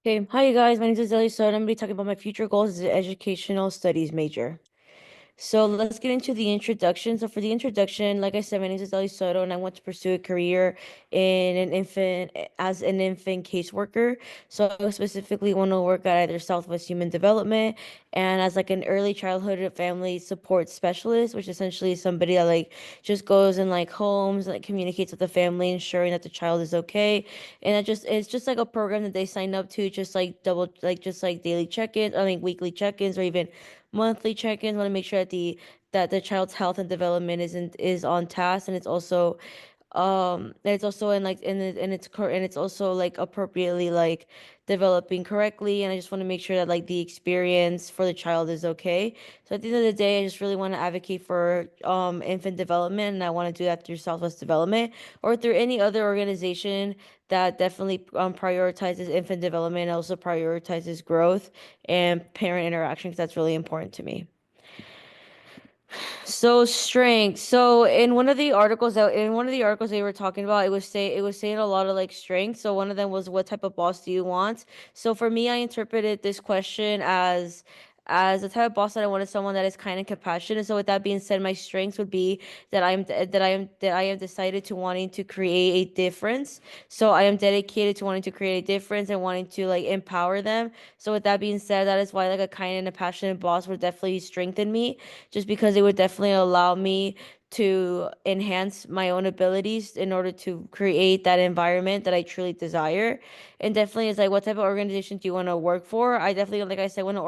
Okay, hi you guys. My name is Ellie Soto. I'm gonna be talking about my future goals as an educational studies major. So let's get into the introduction. So for the introduction, like I said, my name is Ellie Soto, and I want to pursue a career in an infant as an infant caseworker. So I specifically want to work at either Southwest Human Development and as like an early childhood and family support specialist, which essentially is somebody that like just goes in like homes, like communicates with the family, ensuring that the child is okay. And that just it's just like a program that they sign up to, just like double like just like daily check-ins, I mean weekly check-ins or even monthly check-ins. Want to make sure that the child's health and development is on task, and it's also in like and it's also like appropriately like developing correctly. And I just want to make sure that like the experience for the child is okay. So at the end of the day, I just really want to advocate for infant development, and I want to do that through Southwest Development or through any other organization that definitely prioritizes infant development and also prioritizes growth and parent interaction, because that's really important to me. So strength. So in one of the articles they were talking about, it was saying a lot of like strength. So one of them was, what type of boss do you want? So for me, I interpreted this question as the type of boss that I wanted, someone that is kind and compassionate. So with that being said, my strengths would be that I am decided to wanting to create a difference. So I am dedicated to wanting to create a difference and wanting to like empower them. So with that being said, that is why like a kind and a passionate boss would definitely strengthen me, just because it would definitely allow me to enhance my own abilities in order to create that environment that I truly desire. And definitely is like, what type of organization do you want to work for? I definitely, like I said, I want to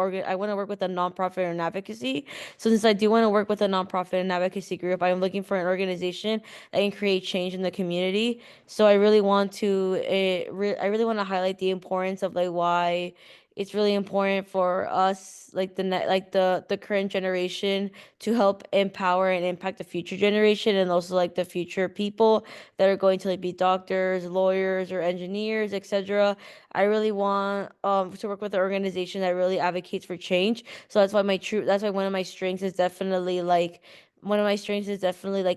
work with a nonprofit or an advocacy. So since I do want to work with a nonprofit and advocacy group, I am looking for an organization that can create change in the community. So I really want to highlight the importance of like why it's really important for us, like the current generation, to help empower and impact the future generation, and also like the future people that are going to like be doctors, lawyers, or engineers, etc. I really want to work with an organization that really advocates for change. So that's why one of my strengths is definitely like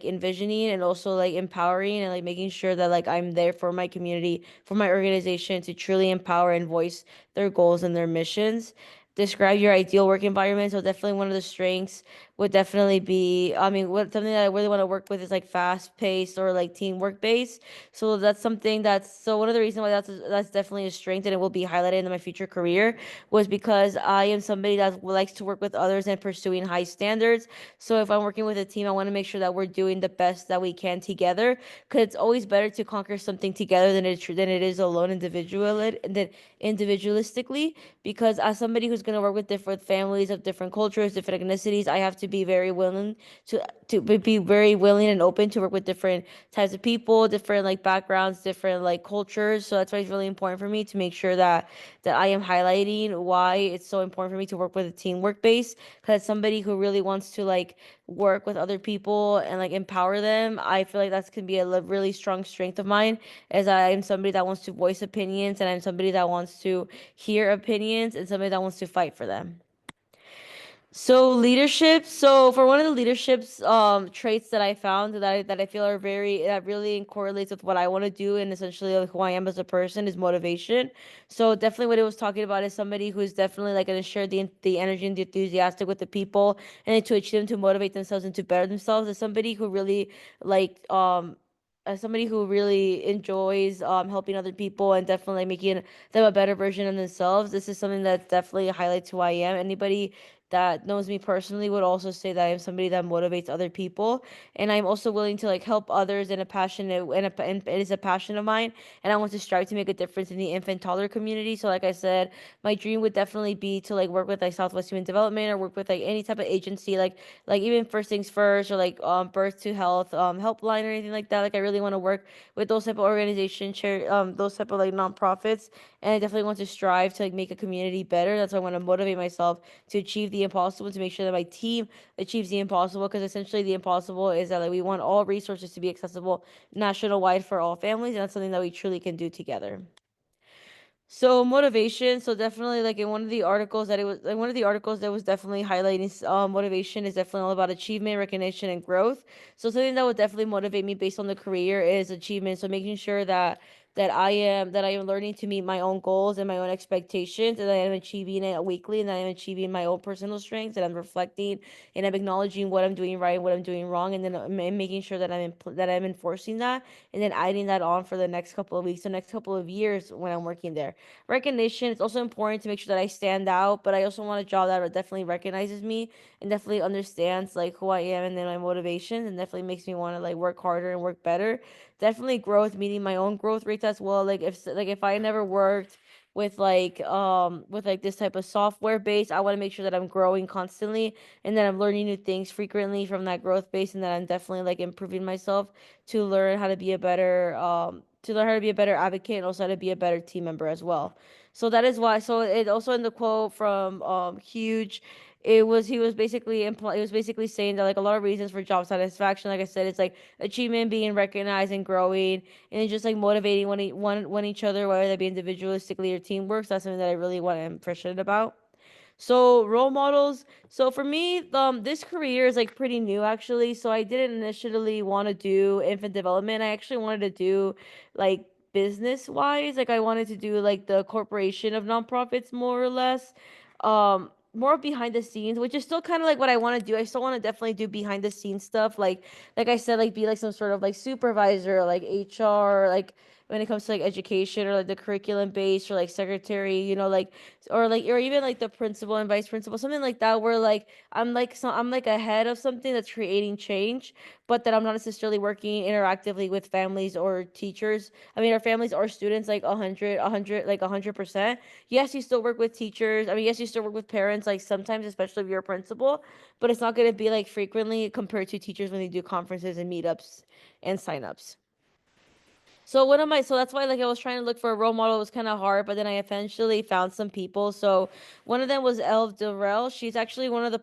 envisioning and also like empowering and like making sure that like I'm there for my community, for my organization, to truly empower and voice their goals and their missions. Describe your ideal work environment. So definitely one of the strengths would definitely be, I mean, what something that I really want to work with is like fast paced or like teamwork based. So so one of the reasons why that's definitely a strength, and it will be highlighted in my future career, was because I am somebody that likes to work with others and pursuing high standards. So if I'm working with a team, I want to make sure that we're doing the best that we can together, because it's always better to conquer something together than it is alone individualistically. Because as somebody who's going to work with different families of different cultures, different ethnicities, I have to be very willing be very willing and open to work with different types of people, different like backgrounds, different like cultures. So that's why it's really important for me to make sure that I am highlighting why it's so important for me to work with a teamwork base. Because somebody who really wants to like work with other people and like empower them, I feel like that's can be a really strong strength of mine, as I am somebody that wants to voice opinions, and I'm somebody that wants to hear opinions, and somebody that wants to fight for them. So leadership. So for one of the leadership's traits that I found that I feel are very that really correlates with what I want to do and essentially like who I am as a person, is motivation. So definitely what it was talking about is somebody who's definitely like going to share the energy and the enthusiastic with the people, and to achieve them, to motivate themselves and to better themselves, as somebody who really like as somebody who really enjoys helping other people and definitely making them a better version of themselves. This is something that definitely highlights who I am. Anybody that knows me personally would also say that I'm somebody that motivates other people, and I'm also willing to like help others in a passionate and it is a passion of mine, and I want to strive to make a difference in the infant toddler community. So like I said, my dream would definitely be to like work with like Southwest Human Development, or work with like any type of agency, like even First Things First, or like Birth to Health helpline or anything like that. Like I really want to work with those type of organizations, share those type of like nonprofits, and I definitely want to strive to like make a community better. That's why I want to motivate myself to achieve the impossible, to make sure that my team achieves the impossible, because essentially the impossible is that like we want all resources to be accessible national wide for all families, and that's something that we truly can do together. So motivation, so definitely like in one of the articles that it was like one of the articles that was definitely highlighting motivation is definitely all about achievement, recognition, and growth. So something that would definitely motivate me based on the career is achievement. So making sure that that I am learning to meet my own goals and my own expectations, and that I am achieving it weekly, and that I'm achieving my own personal strengths, and I'm reflecting and I'm acknowledging what I'm doing right and what I'm doing wrong, and then I'm making sure that that I'm enforcing that, and then adding that on for the next couple of weeks, the next couple of years when I'm working there. Recognition, it's also important to make sure that I stand out, but I also want a job that definitely recognizes me and definitely understands like who I am and then my motivations, and definitely makes me want to like work harder and work better. Definitely growth, meeting my own growth rates as well. Like if I never worked with like this type of software base, I want to make sure that I'm growing constantly and that I'm learning new things frequently from that growth base, and that I'm definitely like improving myself to learn how to be a better advocate, and also how to be a better team member as well. So that is why, so it also in the quote from Huge, he was basically he was basically saying that like a lot of reasons for job satisfaction, like I said, it's like achievement, being recognized and growing, and then just like motivating one each other, whether that be individualistically or teamwork. So that's something that I really want to impression about. So role models. So for me, this career is like pretty new actually. So I didn't initially want to do infant development. I actually wanted to do like business wise. Like I wanted to do like the corporation of nonprofits more or less. More behind the scenes, which is still kind of like what I want to do. I still want to definitely do behind the scenes stuff. Like I said, like be like some sort of like supervisor, like HR, like when it comes to like education or like the curriculum base or like secretary, or even like the principal and vice principal, something like that, where like I'm like ahead of something that's creating change, but that I'm not necessarily working interactively with families or teachers. I mean, our families or students like 100%. Yes, you still work with teachers. I mean, yes, you still work with parents like sometimes, especially if you're a principal, but it's not going to be like frequently compared to teachers when they do conferences and meetups and signups. So that's why like I was trying to look for a role model. It was kind of hard, but then I eventually found some people. So one of them was Elve Durrell. She's actually one of the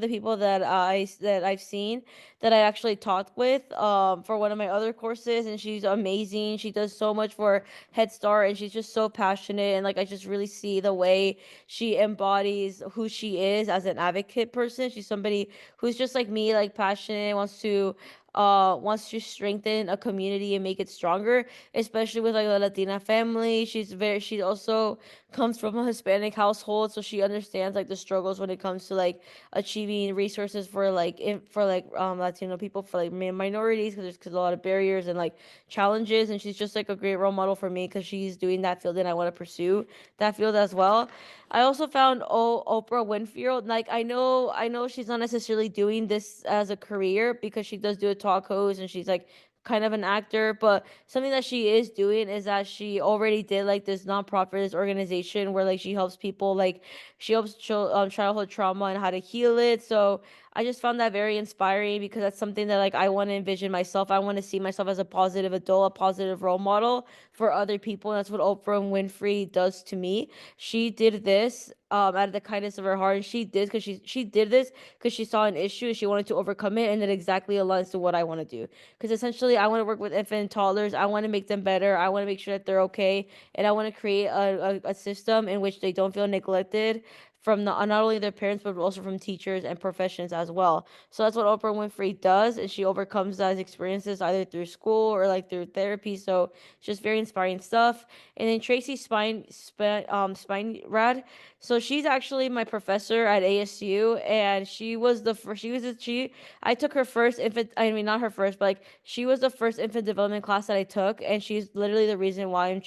people that I've seen that I actually talked with for one of my other courses, and she's amazing. She does so much for Head Start, and she's just so passionate, and like I just really see the way she embodies who she is as an advocate person. She's somebody who's just like me, like passionate, wants to strengthen a community and make it stronger, especially with like a Latina family. She also comes from a Hispanic household, so she understands like the struggles when it comes to like achieving resources for Latino people, for like minorities, because there's a lot of barriers and like challenges, and she's just like a great role model for me because she's doing that field and I want to pursue that field as well. I also found Oprah Winfrey. Like I know she's not necessarily doing this as a career because she does do a talk host and she's like kind of an actor, but something that she is doing is that she already did like this nonprofit, this organization where like she helps people, like she helps childhood trauma and how to heal it. So I just found that very inspiring because that's something that like I want to envision myself. I want to see myself as a positive adult, a positive role model for other people. And that's what Oprah Winfrey does to me. She did this out of the kindness of her heart, and she did this because she saw an issue and she wanted to overcome it, and it exactly aligns to what I want to do. Because essentially, I want to work with infant and toddlers. I want to make them better. I want to make sure that they're okay, and I want to create a system in which they don't feel neglected from not only their parents but also from teachers and professions as well. So that's what Oprah Winfrey does, and she overcomes those experiences either through school or like through therapy. So it's just very inspiring stuff. And then Tracy Spine Rad. So she's actually my professor at ASU, and she was the first. She was a, she. I took her first infant. I mean, not her first, but like she was the first infant development class that I took, and she's literally the reason why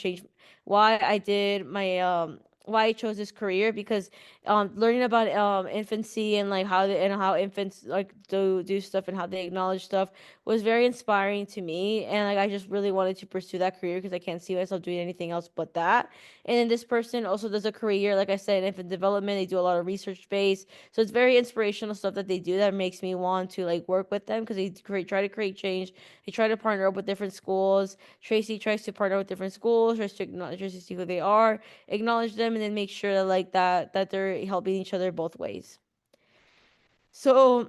I did my why I chose this career, because learning about infancy and like how infants like do stuff and how they acknowledge stuff was very inspiring to me, and like I just really wanted to pursue that career because I can't see myself doing anything else but that. And then this person also does a career, like I said, in infant development. They do a lot of research based, so it's very inspirational stuff that they do that makes me want to like work with them because try to create change. They try to partner up with different schools. Tracy tries to partner with different schools, tries to see who they are, acknowledge them, and then make sure that like that they're helping each other both ways. So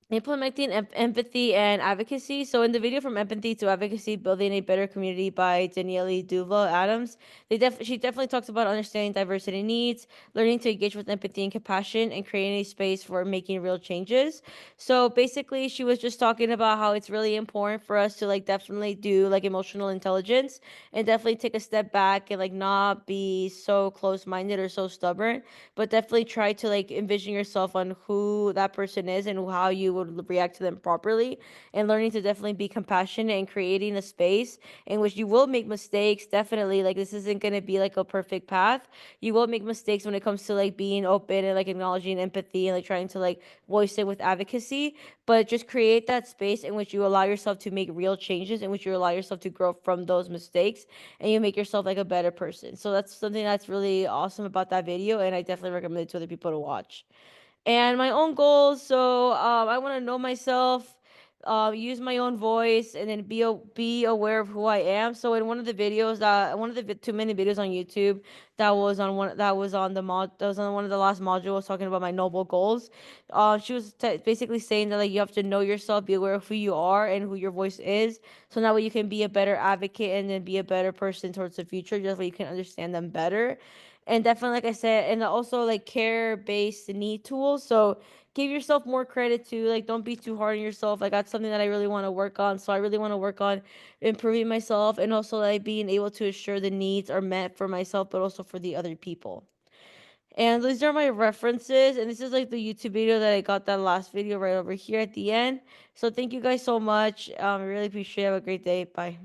Implementing empathy and advocacy. So in the video From Empathy to Advocacy, Building a Better Community by Daniele Duval Adams, she definitely talks about understanding diversity needs, learning to engage with empathy and compassion, and creating a space for making real changes. So basically she was just talking about how it's really important for us to like definitely do like emotional intelligence and definitely take a step back and like not be so close-minded or so stubborn, but definitely try to like envision yourself on who that person is and how you would react to them properly, and learning to definitely be compassionate and creating a space in which you will make mistakes. Definitely, like this isn't going to be like a perfect path. You will make mistakes when it comes to like being open and like acknowledging empathy and like trying to like voice it with advocacy, but just create that space in which you allow yourself to make real changes, in which you allow yourself to grow from those mistakes, and you make yourself like a better person. So that's something that's really awesome about that video, and I definitely recommend it to other people to watch. And my own goals, so I want to know myself, use my own voice, and then be aware of who I am. So in one of the videos, one of the too many videos on YouTube that was on the mod that was on one of the last modules talking about my noble goals. She was basically saying that like you have to know yourself, be aware of who you are and who your voice is, so that way you can be a better advocate and then be a better person towards the future. Just way you can understand them better. And definitely, like I said, and also like care-based need tools. So give yourself more credit to like, don't be too hard on yourself. Like that's something that I really want to work on. So I really want to work on improving myself, and also like being able to ensure the needs are met for myself, but also for the other people. And these are my references. And this is like the YouTube video that I got, that last video right over here at the end. So thank you guys so much. I really appreciate it. Have a great day. Bye.